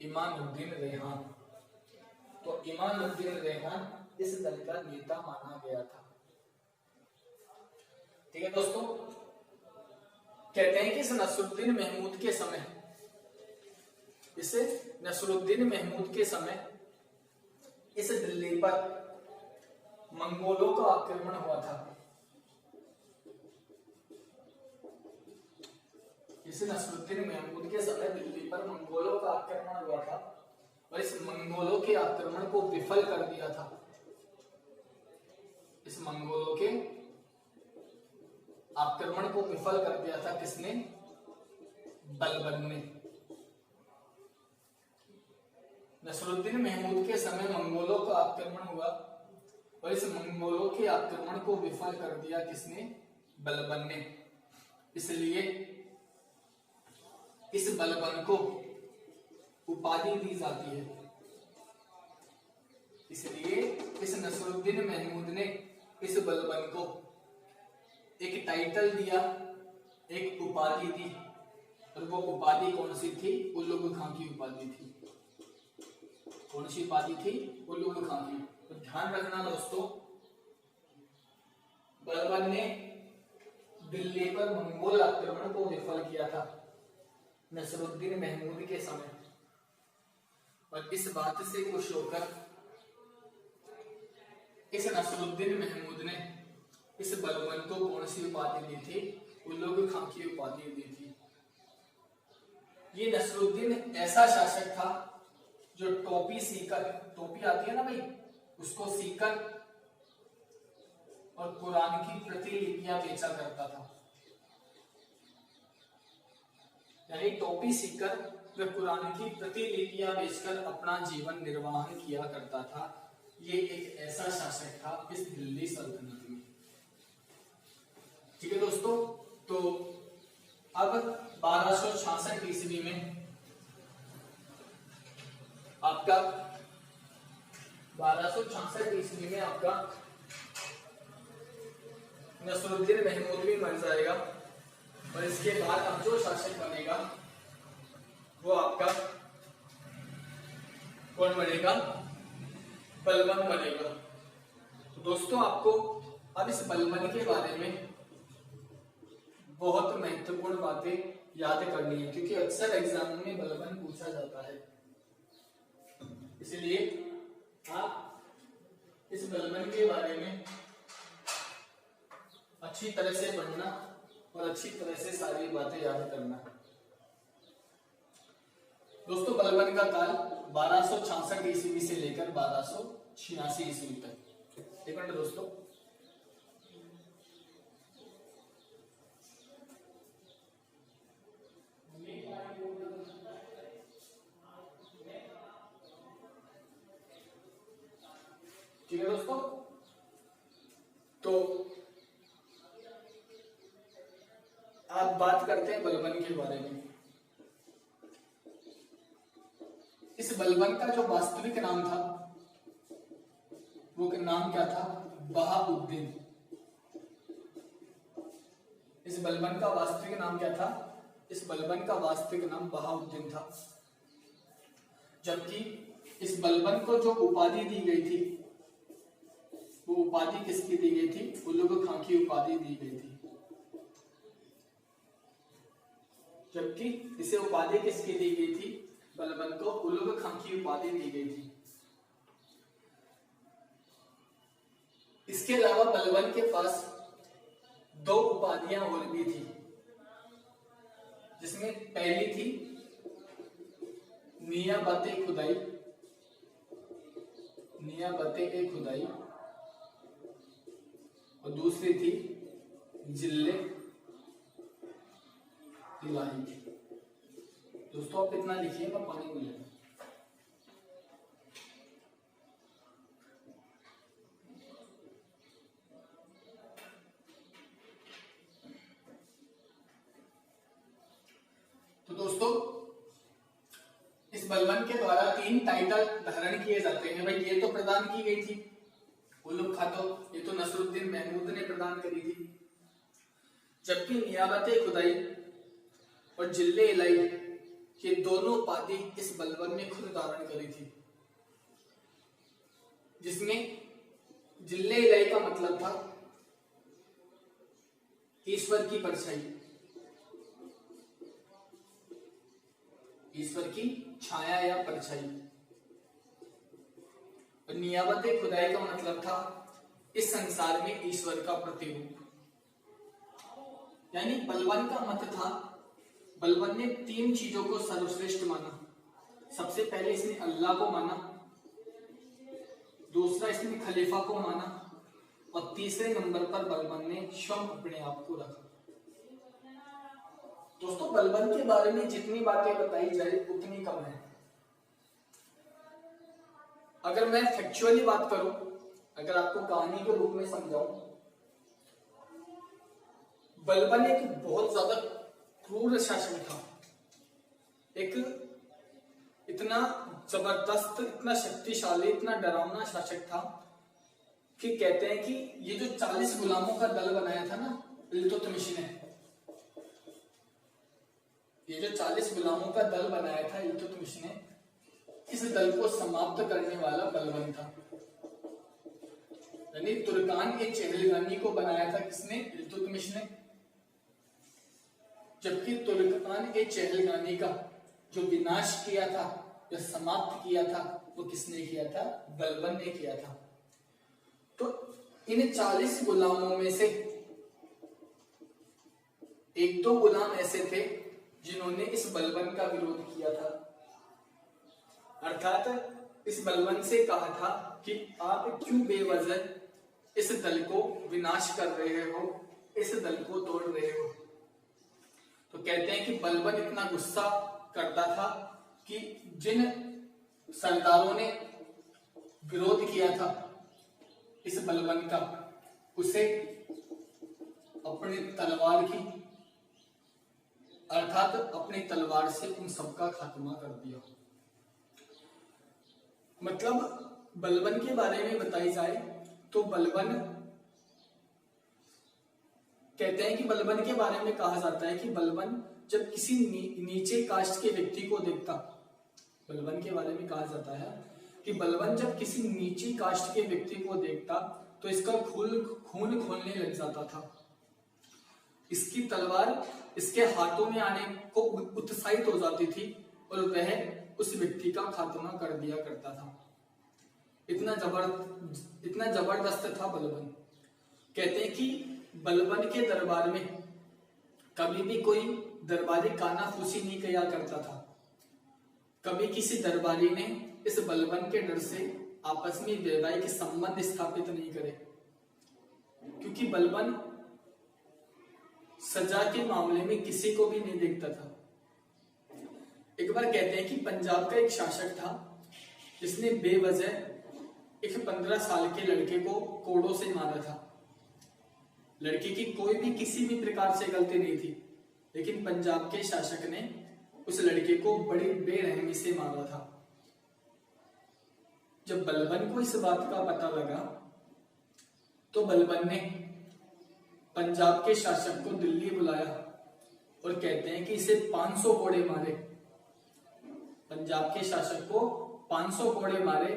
Speaker 1: इमामुद्दीन रेहान। तो इमामुद्दीन रेहान इस दल का नेता माना गया था। ठीक है दोस्तों, कहते हैं कि इस नसरुद्दीन महमूद के समय इस दिल्ली पर मंगोलों का आक्रमण हुआ था। इस नसरुद्दीन महमूद के समय दिल्ली पर मंगोलों का आक्रमण हुआ था और इस मंगोलों के आक्रमण को विफल कर दिया था। इस मंगोलों के आक्रमण को विफल कर दिया था किसने? बलबन ने। नसरुद्दीन महमूद के समय मंगोलों का आक्रमण हुआ और इस मंगोलों के आक्रमण को विफल कर दिया किसने? बलबन ने। इसलिए इस बलबन को उपाधि दी जाती है। इसलिए इस नसरुद्दीन महमूद ने इस बलबन को एक टाइटल दिया, एक उपाधि दी, और वो उपाधि कौन सी थी? उल्लुग खां की उपाधि थी। कौन सी उपाधि थी? उल्लुग खां की। तो ध्यान रखना दोस्तों, बलबन ने दिल्ली पर मंगोल आक्रमण को विफल किया था नसरुद्दीन महमूद के समय, और इस बात से खुश होकर इस नसरुद्दीन महमूद ने इस बलबन को कौन सी उपाधि दी थी? उल्लुग खां की उपाधि दी थी। ये नसरुद्दीन ऐसा शासक था जो टोपी सीकर, टोपी आती है ना भाई, उसको सीकर और कुरान की प्रतिलिपियां बेचा करता था। यानी टोपी सीकर व कुरान की प्रतिलिपियां बेचकर अपना जीवन निर्वाह किया करता था। ये एक ऐसा शासक था इस दिल्ली सल्तनत में। ठीक है दोस्तों, तो अब 1266 ईस्वी में आपका 1266 ईस्वी में आपका नसरुद्दीन महमूद भी मर जाएगा और इसके बाद अब जो शासक बनेगा वो आपका कौन बनेगा? बलबन बनेगा। तो दोस्तों, आपको अब इस बलबन के बारे में बहुत महत्वपूर्ण बातें याद करनी है, क्योंकि अक्सर एग्जाम में बलबन पूछा जाता है। इसलिए आप इस बलबन के बारे में अच्छी तरह से पढ़ना और अच्छी तरह से सारी बातें याद करना। दोस्तों, बलबन का काल 1266 ईस्वी से लेकर 1286 ईस्वी तक। एक मिनट दोस्तों, ठीक है दोस्तों, तो आप बात करते हैं बलबन के बारे में। इस बलबन का जो वास्तविक नाम था वो नाम क्या था? बहाउद्दीन। इस बलबन का वास्तविक नाम क्या था? इस बलबन का वास्तविक नाम बहाउद्दीन था। जबकि इस बलबन को जो उपाधि दी गई थी वो उपाधि किसकी दी गई थी? उल्लुग खां की उपाधि दी गई थी। जबकि इसे उपाधि किसकी दी गई थी? बलबन को उल्लुग खां की उपाधि दी गई थी। इसके अलावा बलबन के पास 2 उपाधियां और भी थी, जिसमें पहली थी नियाबत-ए-खुदाई, नियाबत-ए-खुदाई, और दूसरी थी जिल्ले-इलाही। दोस्तों आप इतना लिखिए, मैं पानी को लेता हूं। तो दोस्तों इस बलबन के द्वारा 3 टाइटल धारण किए जाते हैं। भाई ये तो प्रदान की गई थी उलुग खातो, ये तो नसरुद्दीन महमूद ने प्रदान करी थी, जबकि नियाबत-ए-खुदाई और जिल्ले-इलाही ये दोनों उपाधि इस बलबन ने खुद धारण करी थी, जिसमें जिल्ले-इलाही का मतलब था ईश्वर की परछाई, ईश्वर की छाया या परछाई, और नियाबत-ए-खुदाई का मतलब था इस संसार में ईश्वर का प्रतिरूप। यानी बलबन का मत था, बलबन ने 3 चीजों को सर्वश्रेष्ठ माना। सबसे पहले इसने अल्लाह को माना, दूसरा इसने खलीफा को माना, और तीसरे नंबर पर बलबन ने स्वयं अपने आप को रखा। दोस्तों बलबन के बारे में जितनी बातें बताई जाए उतनी कम है। अगर मैं फैक्चुअली बात करूं, अगर आपको कहानी के रूप में समझाऊं, बलबन एक बहुत ज्यादा क्रूर शासक था, एक इतना जबरदस्त, इतना शक्तिशाली, इतना डरावना शासक था कि कहते हैं कि ये जो 40 गुलामों का दल बनाया था ना इल्तुतमिश ने, ये जो 40 गुलामों का दल बनाया था इल्तुतमिश ने, इस दल को समाप्त करने वाला बलबन था। यानी तुर्कान-ए-चहलगानी को बनाया था किसने? इल्तुतमिश ने। जबकि तुर्कान-ए-चहलगानी का जो विनाश किया था या समाप्त किया था वो किसने किया था? बलबन ने किया था। तो इन 40 गुलामों में से 1-2 गुलाम ऐसे थे जिन्होंने इस बलबन का विरोध किया था, अर्थात इस बलबन से कहा था कि आप क्यों बेवजह इस दल को विनाश कर रहे हो, इस दल को तोड़ रहे हो। तो कहते हैं कि बलबन इतना गुस्सा करता था कि जिन सरदारों ने विरोध किया था इस बलबन का, उसे अपनी तलवार की, अर्थात अपनी तलवार से उन सबका खात्मा कर दिया। मतलब बलबन के बारे में बताई जाए तो बलबन, कहते हैं कि बलबन के बारे में कहा जाता है कि बलबन जब किसी नीचे कास्ट के व्यक्ति को देखता, बलबन के बारे में कहा जाता है कि बलबन जब किसी नीची कास्ट के व्यक्ति को देखता तो इसका खून खोलने लग जाता था। इसकी तलवार इसके हाथों में आने को उत्साहित हो जाती थी और वह उस व्यक्ति का खात्मा कर दिया करता था। इतना जबरदस्त था बलबन। कहते हैं कि बलबन के दरबार में कभी भी कोई दरबारी कानाफूसी नहीं किया करता था। कभी किसी दरबारी ने इस बलबन के डर से आपस में वैवाहिक संबंध स्थापित नहीं करे, क्योंकि बलबन सजा के मामले में किसी को भी नहीं देखता था। एक बार कहते हैं कि पंजाब का एक शासक था जिसने बेवजह एक 15 साल के लड़के को कोड़ों से मारा था। लड़के की कोई भी किसी भी प्रकार से गलती नहीं थी, लेकिन पंजाब के शासक ने उस लड़के को बड़ी बेरहमी से मारा था। जब बलबन को इस बात का पता लगा तो बलबन ने पंजाब के शासक को दिल्ली बुलाया और कहते हैं कि इसे 500 कोड़े मारे। पंजाब के शासक को 500 कोड़े मारे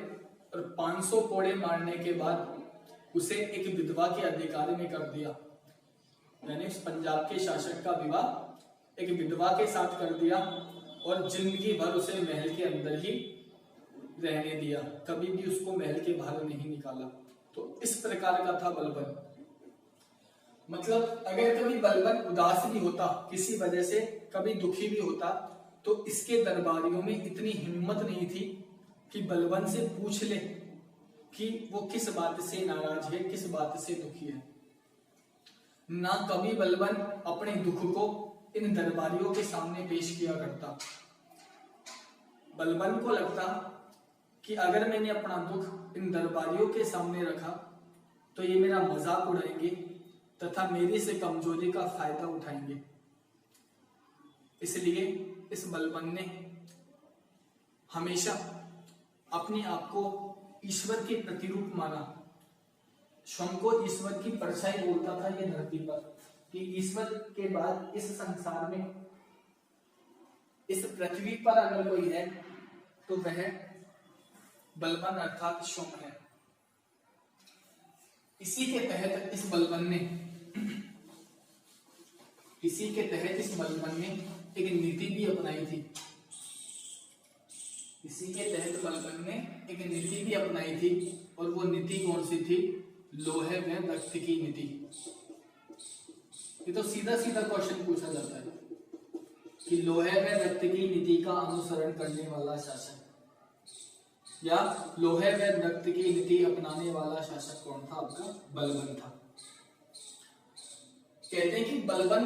Speaker 1: और 500 कोड़े मारने के बाद उसे एक विधवा के अधिकार में कर दिया। यानी पंजाब के शासक का विवाह एक विधवा के साथ कर दिया और जिंदगी भर उसे महल के अंदर ही रहने दिया, कभी भी उसको महल के बाहर नहीं निकाला। तो इस प्रकार का था बलबन। मतलब अगर कभी बलबन उदास भी होता, किसी वजह से कभी दुखी भी होता, तो इसके दरबारियों में इतनी हिम्मत नहीं थी कि बलबन से पूछ ले कि वो किस बात से नाराज है, किस बात से दुखी है। ना कभी बलबन अपने दुख को इन दरबारियों के सामने पेश किया करता। बलबन को लगता कि अगर मैंने अपना दुख इन दरबारियों के सामने रखा तो ये मेरा मजाक उड़ाएंगे तथा मेरी से कमजोरी का फायदा उठाएंगे। इसलिए इस बलबन ने हमेशा अपने आप को ईश्वर के प्रतिरूप माना। स्वयं को ईश्वर की परछाई बोलता था ये धरती पर, कि ईश्वर के बाद इस संसार में, इस पृथ्वी पर अगर कोई है तो वह बलबन अर्थात स्वयं है। इसी के तहत इस बलबन ने एक नीति भी अपनाई थी। इसी के तहत बलबन ने एक नीति भी अपनाई थी, और वो नीति कौन सी थी? लोहे व रक्त की नीति। ये तो सीधा सीधा क्वेश्चन पूछा जाता है कि लोहे व रक्त की नीति का अनुसरण करने वाला शासक, या लोहे व रक्त की नीति अपनाने वाला शासक कौन था? आपका बलबन था। कहते हैं कि बलबन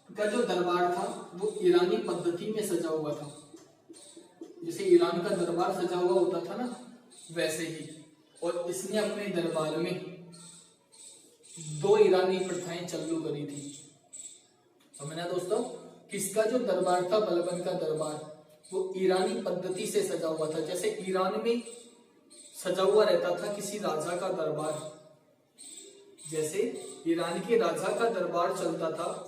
Speaker 1: का जो दरबार था वो ईरानी पद्धति में सजा हुआ था। जैसे ईरान का दरबार सजा हुआ होता था ना, वैसे ही। और इसने अपने दरबार में 2 ईरानी प्रथाएं चालू करी थी। समझना दोस्तों, किसका जो दरबार था, बलबन का दरबार, वो ईरानी पद्धति से सजा हुआ था। जैसे ईरान में सजा हुआ रहता था किसी राजा का दरबार, जैसे ईरान के राजा का दरबार चलता था,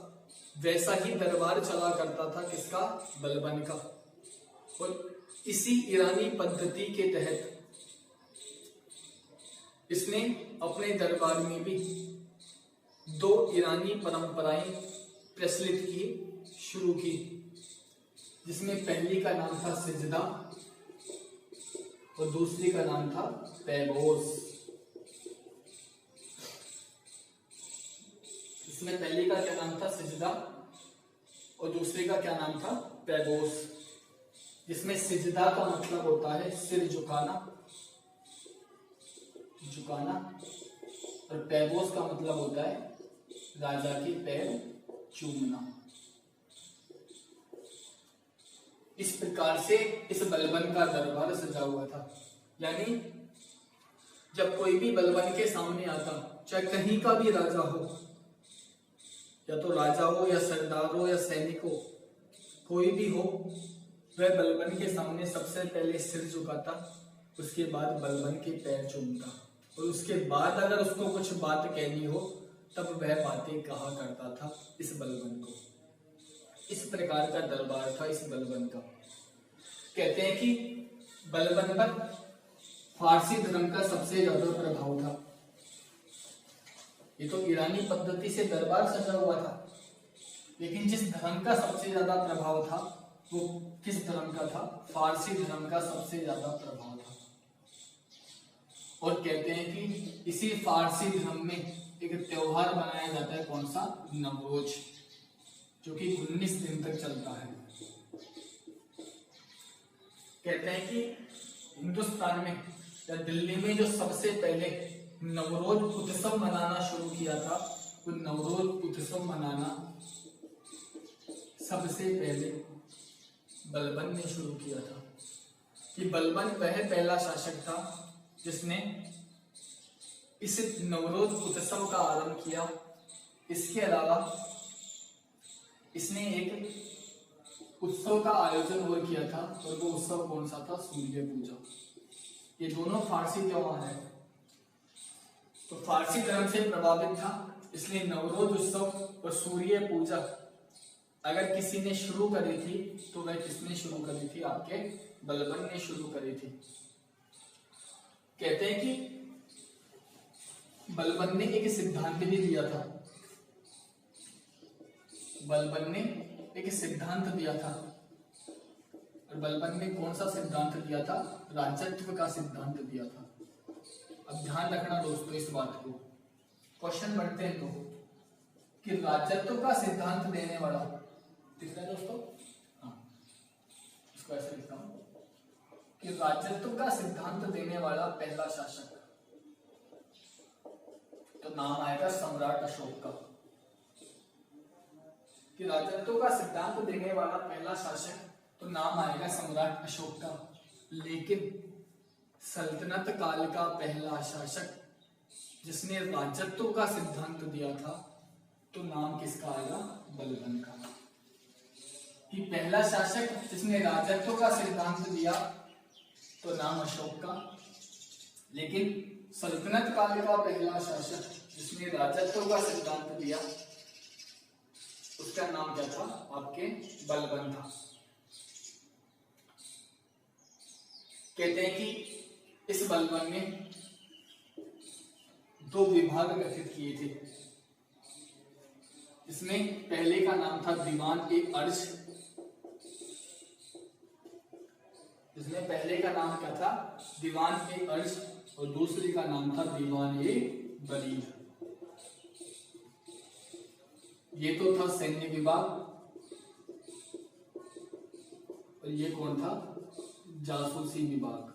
Speaker 1: वैसा ही दरबार चला करता था किसका? बलबन का। और इसी ईरानी पद्धति के तहत इसने अपने दरबार में भी 2 ईरानी परंपराएं प्रचलित की, शुरू की, जिसमें पहली का नाम था सिजदा और दूसरी का नाम था पैबोस। इसमें पहली का क्या नाम था? सिजदा, और दूसरे का क्या नाम था? पैबोस। जिसमें सिजदा का मतलब होता है सिर झुकाना, और पैबोस का मतलब होता है राजा के पैर चूमना। इस प्रकार से इस बलबन का दरबार सजा हुआ था। यानी जब कोई भी बलबन के सामने आता, चाहे कहीं का भी राजा हो, या तो राजा हो या सरदार हो या सैनिक हो, कोई भी हो, वह बलबन के सामने सबसे पहले सिर झुकाता, उसके बाद बलबन के पैर चूमता, और उसके बाद अगर उसको कुछ बात कहनी हो तब वह बातें कहा करता था इस बलबन को। इस प्रकार का दरबार था इस बलबन का। कहते हैं कि बलबन पर फारसी धर्म का सबसे ज्यादा प्रभाव था। ये तो ईरानी पद्धति से दरबार सजा हुआ था, लेकिन जिस धर्म का सबसे ज्यादा प्रभाव था वो किस धर्म का था? फारसी धर्म का सबसे ज्यादा प्रभाव था। और कहते हैं कि इसी फारसी धर्म में एक त्योहार मनाया जाता है, कौन सा? नवरोज, जो कि 19 दिन तक चलता है। कहते हैं कि हिंदुस्तान में या दिल्ली में जो सबसे पहले नवरोज उत्सव मनाना शुरू किया था, वो नवरोज उत्सव मनाना सबसे पहले बलबन ने शुरू किया था। कि बलबन वह पहला शासक था जिसने इस नवरोज उत्सव का आरंभ किया। इसके अलावा इसने एक उत्सव का आयोजन और किया था, और वो उत्सव कौन सा था? सूर्य पूजा। ये दोनों फारसी त्योहार है, तो फारसी धर्म से प्रभावित था, इसलिए नवरोज उत्सव और सूर्य पूजा अगर किसी ने शुरू करी थी तो वह किसने शुरू करी थी? आपके बलबन ने शुरू करी थी। कहते हैं कि बलबन ने एक सिद्धांत भी दिया था। बलबन ने एक सिद्धांत दिया था, और बलबन ने कौन सा सिद्धांत दिया था? राजत्व का सिद्धांत दिया था। अब ध्यान रखना दोस्तों इस बात को, क्वेश्चन बनते हैं तो कि राजत्व का सिद्धांत देने वाला, दिख रहा है दोस्तों, हाँ इसको ऐसे लिखता हूं कि राजत्व का सिद्धांत देने वाला पहला शासक, तो नाम आएगा सम्राट अशोक का। कि राजत्व का सिद्धांत देने वाला पहला शासक, तो नाम आएगा सम्राट अशोक का। लेकिन सल्तनत काल का पहला शासक जिसने राजत्व का सिद्धांत दिया था, तो नाम किसका आएगा? बलबन का। कि पहला शासक जिसने राजत्व का सिद्धांत दिया, तो नाम अशोक का। लेकिन सल्तनत काल का पहला शासक जिसने राजत्व का सिद्धांत दिया, उसका नाम क्या था? आपके बलबन था। कहते हैं कि इस बलबन ने 2 विभाग गठित किए थे, इसमें पहले का नाम था दीवान-ए-अर्ज, इसमें पहले का नाम क्या था? दीवान-ए-अर्ज, और दूसरे का नाम था दीवान-ए-बरीद। ये तो था सैन्य विभाग, और ये कौन था? जासूसी विभाग।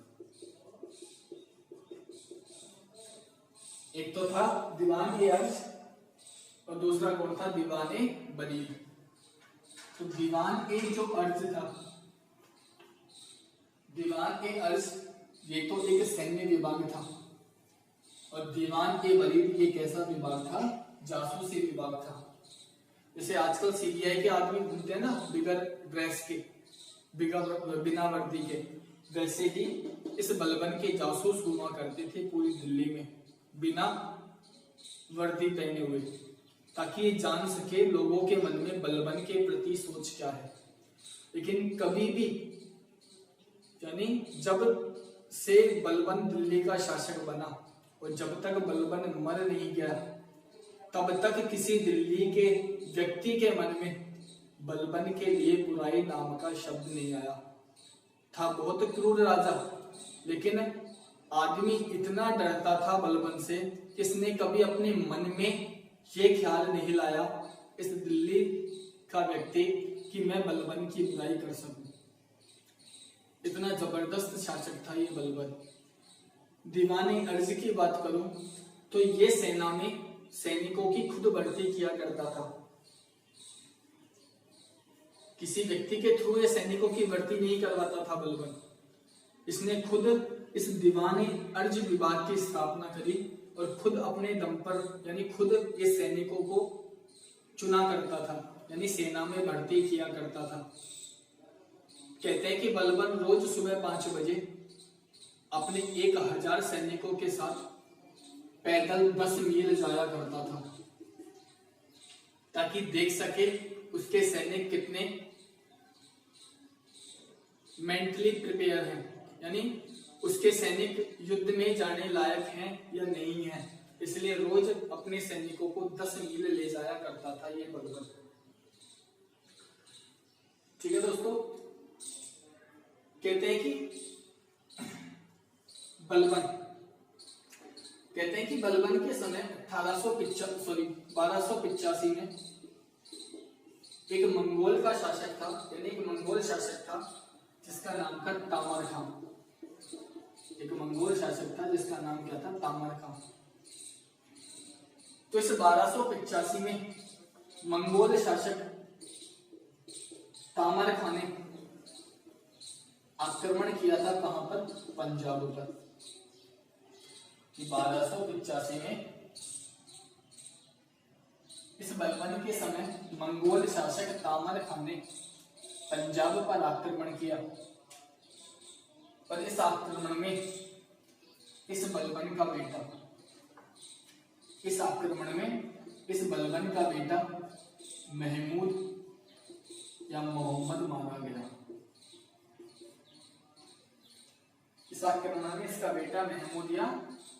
Speaker 1: एक तो था दीवान-ए-अर्ज और दूसरा कौन था? दीवान-ए-बरीद। तो दीवान-ए-अर्ज था, दीवान-ए-अर्ज ये तो एक सैन्य विभाग था, और दीवान-ए-बरीद ये कैसा विभाग था? जासूसी विभाग था। जैसे आजकल सीबीआई के आदमी घूमते हैं ना बिगर ड्रेस के, बिना वर्दी के, वैसे ही इस बलबन के जासूस हुआ करते थे पूरी दिल्ली में बिना वर्दी पहने हुए, ताकि ये जान सके लोगों के मन में बलबन के प्रति सोच क्या है। लेकिन कभी भी, यानी जब से बलबन दिल्ली का शासक बना और जब तक बलबन मर नहीं गया, तब तक किसी दिल्ली के व्यक्ति के मन में बलबन के लिए बुराई नाम का शब्द नहीं आया था। बहुत क्रूर राजा, लेकिन आदमी इतना डरता था बलबन से, इसने कभी अपने मन में ये ख्याल नहीं लाया इस दिल्ली का व्यक्ति कि मैं बलबन की बुराई कर सकूं। इतना जबरदस्त शासक था ये बलबन। दीवान-ए-अर्ज की बात करूं तो ये सेना में सैनिकों की खुद भर्ती किया करता था। किसी व्यक्ति के थ्रू ये सैनिकों की भर्ती नहीं करवाता था बलबन। इसने खुद इस दीवान-ए-अर्ज विभाग की स्थापना करी और खुद अपने दम पर, यानी खुद इस सैनिकों को चुना करता था, यानी सेना में भर्ती किया करता था। कहते हैं कि बलबन रोज सुबह 5 बजे अपने 1000 सैनिकों के साथ पैदल 10 मील जाया करता था, ताकि देख सके उसके सैनिक कितने मेंटली प्रिपेयर हैं, यानी उसके सैनिक युद्ध में जाने लायक हैं या नहीं हैं। इसलिए रोज अपने सैनिकों को 10 मील ले जाया करता था ये बलबन। ठीक है दोस्तों, कहते हैं कि बलबन के समय 1285 में एक मंगोल का शासक था, यानी एक मंगोल शासक था जिसका नाम था तामर खान। एक मंगोल शासक था जिसका नाम क्या था? तामर खान। तो इस 1285 में मंगोल शासक तामर खान ने आक्रमण किया था कहां पर? पंजाब पर। 1285 में इस बलबन के समय मंगोल शासक तामर खान ने पंजाब पर आक्रमण किया, और इस आक्रमण में इस बलबन का बेटा महमूद या मोहम्मद मारा गया। इस आक्रमण में इसका बेटा महमूद या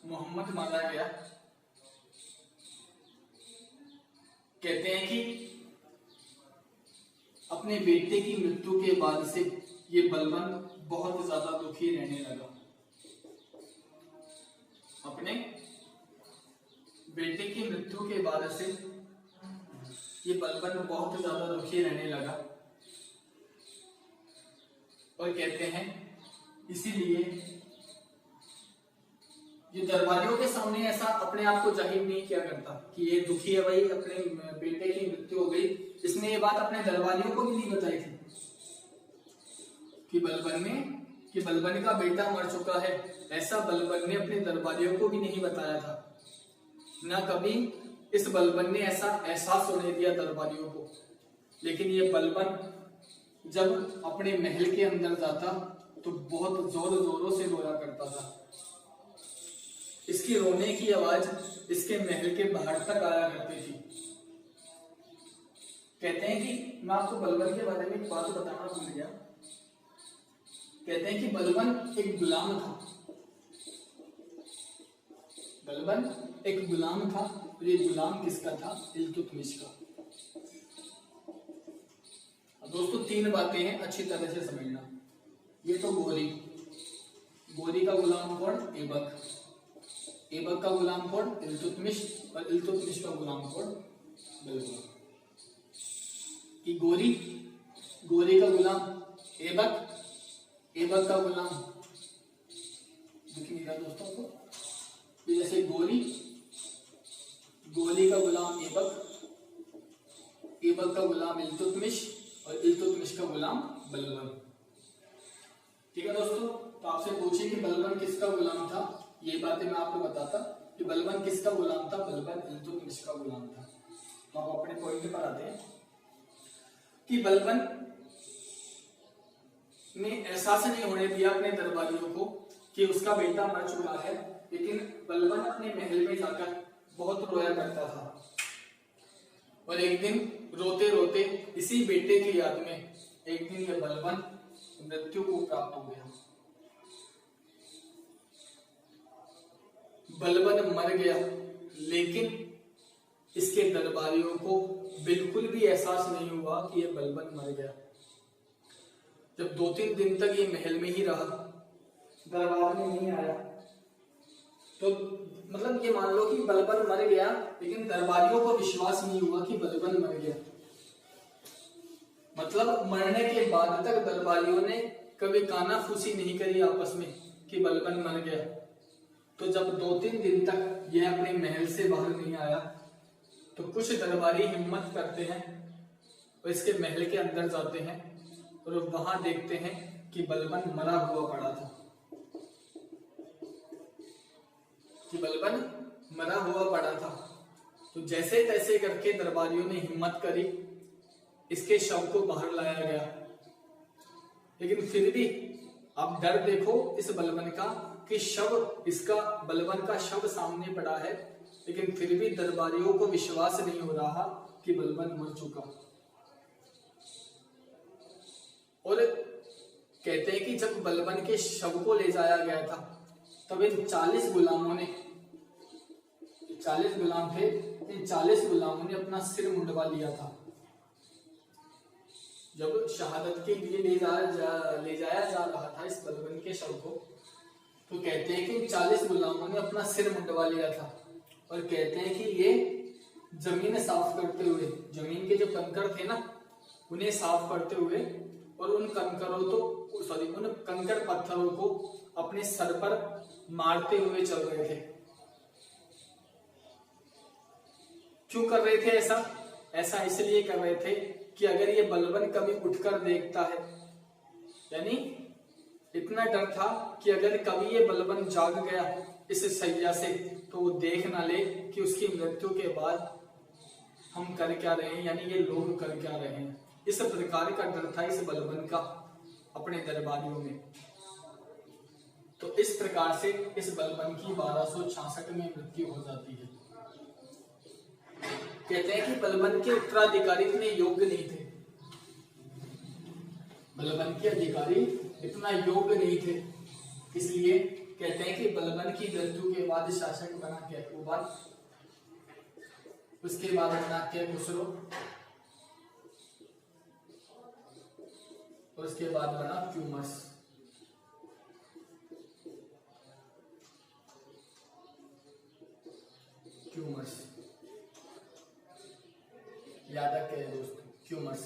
Speaker 1: मोहम्मद मारा गया। कहते हैं कि अपने बेटे की मृत्यु के बाद से ये बलबन बहुत ज्यादा दुखी रहने लगा। अपने बेटे की मृत्यु के बाद से ये बलबन बहुत ज्यादा दुखी रहने लगा और कहते हैं इसीलिए ये दरबारियों के सामने ऐसा अपने आप को जाहिर नहीं किया करता कि ये दुखी है भाई, अपने बेटे की मृत्यु हो गई। इसने ये बात अपने दरबारियों को भी नहीं बताई थी कि बलबन का बेटा मर चुका है। ऐसा बलबन ने अपने दरबारियों को भी नहीं बताया था, ना कभी इस बलबन ने ऐसा एहसास होने दिया दरबारियों को। लेकिन ये बलबन जब अपने महल के अंदर जाता तो बहुत जोर जोरों से रोया करता था। इसकी रोने की आवाज इसके महल के बाहर तक आया करती थी। कहते हैं कि मैं आपको बलबन के बारे में एक बात बताना भूल गया। कहते हैं कि बलबन एक गुलाम था। बलबन एक गुलाम था और ये गुलाम किसका था? इल्तुतमिश का। दोस्तों 3 बातें हैं, अच्छी तरह से समझना। ये तो गोरी का गुलाम कौन? ऐबक का गुलाम कौन? इल्तुतमिश। और इल्तुतमिश का गुलाम कौन? बलबन। कि गोरी का गुलाम ऐबक का गुलाम दिख नहीं रहा दोस्तों को? जैसे गोली का गुलाम ऐबक का गुलाम इल्तुतमिश और इल्तुतमिश का गुलाम बलबन। ठीक है दोस्तों, तो आपसे पूछिए कि बलबन किसका गुलाम था, ये बातें मैं आपको बताता कि बलबन किसका गुलाम था। बलबन इल्तुतमिश का गुलाम था। तो आप अपने पॉइंट पर आते हैं कि बलबन ने एहसास नहीं होने दिया अपने दरबारियों को कि उसका बेटा मर चुका है। लेकिन बलबन अपने महल में जाकर बहुत रोया करता था और एक दिन रोते रोते इसी बेटे की याद में एक दिन यह बलबन मृत्यु को प्राप्त हो गया। बलबन मर गया, लेकिन इसके दरबारियों को बिल्कुल भी एहसास नहीं हुआ कि यह बलबन मर गया। जब 2-3 दिन तक ये महल में ही रहा, दरबार में नहीं आया, तो मतलब ये मान लो कि बलबन मर गया, लेकिन दरबारियों को विश्वास नहीं हुआ कि बलबन मर गया। मतलब मरने के बाद तक दरबारियों ने कभी कानाफूसी नहीं करी आपस में कि बलबन मर गया। तो जब 2-3 दिन तक यह अपने महल से बाहर नहीं आया, तो कुछ दरबारी हिम्मत करते हैं और इसके महल के अंदर जाते हैं और वहां देखते हैं कि बलबन मरा हुआ पड़ा था। तो जैसे तैसे करके दरबारियों ने हिम्मत करी, इसके शव को बाहर लाया गया। लेकिन फिर भी आप डर देखो इस बलबन का कि बलबन का शव सामने पड़ा है, लेकिन फिर भी दरबारियों को विश्वास नहीं हो रहा कि बलबन मर चुका। और कहते हैं कि जब बलबन के शव को ले जाया गया था, तब इन 40 गुलामों ने, 40 गुलाम थे, इन 40 गुलामों ने अपना सिर मुंडवा लिया था। जब शहादत के लिए ले जाया जा रहा था इस बलबन के शव को, तो कहते हैं कि 40 गुलामों ने अपना सिर मुंडवा लिया था। और कहते हैं कि ये जमीन साफ करते हुए, जमीन के जो कंकड़ थे ना, उन्हें साफ करते हुए और उन कंकड़ पत्थरों को अपने सर पर मारते हुए चल रहे थे। क्यों कर रहे थे ऐसा इसलिए कर रहे थे कि अगर ये बलबन कभी उठकर देखता है, यानी इतना डर था कि अगर कभी ये बलबन जाग गया इस सैया से, तो वो देख ना ले कि उसकी मृत्यु के बाद हम कर क्या रहे हैं, यानी ये लोग कर क्या रहे हैं। इस प्रकार का डर था इस बलबन का अपने दरबारियों में। तो इस प्रकार से इस बलबन की 1266 में मृत्यु हो जाती है। कहते हैं कि बलबन के उत्तराधिकारी इतने योग्य नहीं थे, बलबन के अधिकारी इतना योग्य नहीं थे, इसलिए कहते हैं कि बलबन की मृत्यु के बाद शासक बना कैकूबान, उसके बाद बना कैखुसरो, और उसके बाद बना क्यूमर्स। क्यूमर्स, याद रखें दोस्तों क्यूमर्स।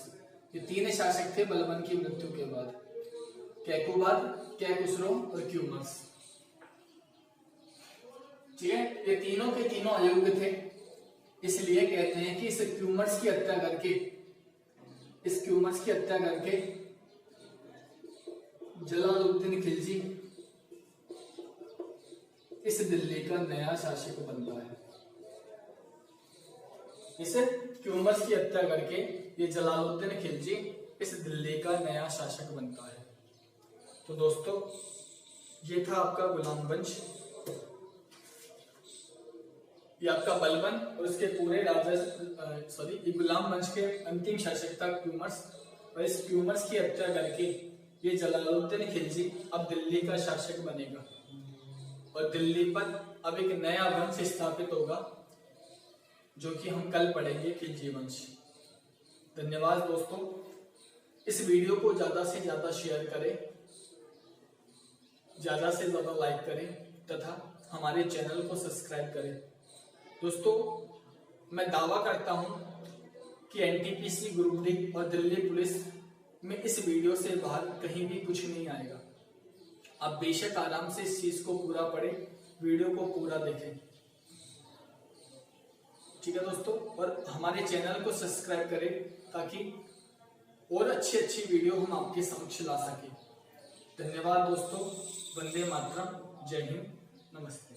Speaker 1: ये तीन शासक थे बलबन की मृत्यु के बाद, कैकुबाद, कैकुसरो और क्यूमर्स। ठीक है, ये तीनों के तीनों अयोग्य थे, इसलिए कहते हैं कि इस क्यूमर्स की हत्या करके, इस क्यूमर्स की हत्या करके जलालुद्दीन खिलजी इस दिल्ली का नया शासक बनता है। इस क्यूमर्स की हत्या करके ये जलालुद्दीन खिलजी इस दिल्ली का नया शासक बनता है। तो दोस्तों ये था आपका गुलाम वंश, ये आपका बलबन और उसके पूरे राजा ये गुलाम वंश के अंतिम शासक था क्यूमर्स, और इस क्यूमर्स की हत्या करके ये जलालुद्दीन खिलजी अब दिल्ली का शासक बनेगा और दिल्ली पर अब एक नया वंश स्थापित होगा जो कि हम कल पढ़ेंगे, खिलजी वंश। धन्यवाद दोस्तों, इस वीडियो को ज्यादा से ज्यादा शेयर करें, ज्यादा से ज्यादा लाइक करें तथा हमारे चैनल को सब्सक्राइब करें। दोस्तों मैं दावा करता हूं कि एनटीपीसी, ग्रुप डी और दिल्ली पुलिस में इस वीडियो से बाहर कहीं भी कुछ नहीं आएगा। आप बेशक आराम से इस चीज को पूरा पढ़ें, वीडियो को पूरा देखें। ठीक है दोस्तों, और हमारे चैनल को सब्सक्राइब करें ताकि और अच्छी अच्छी वीडियो हम आपके समक्ष ला सकें। धन्यवाद दोस्तों, वंदे मातरम, जय हिंद, नमस्ते।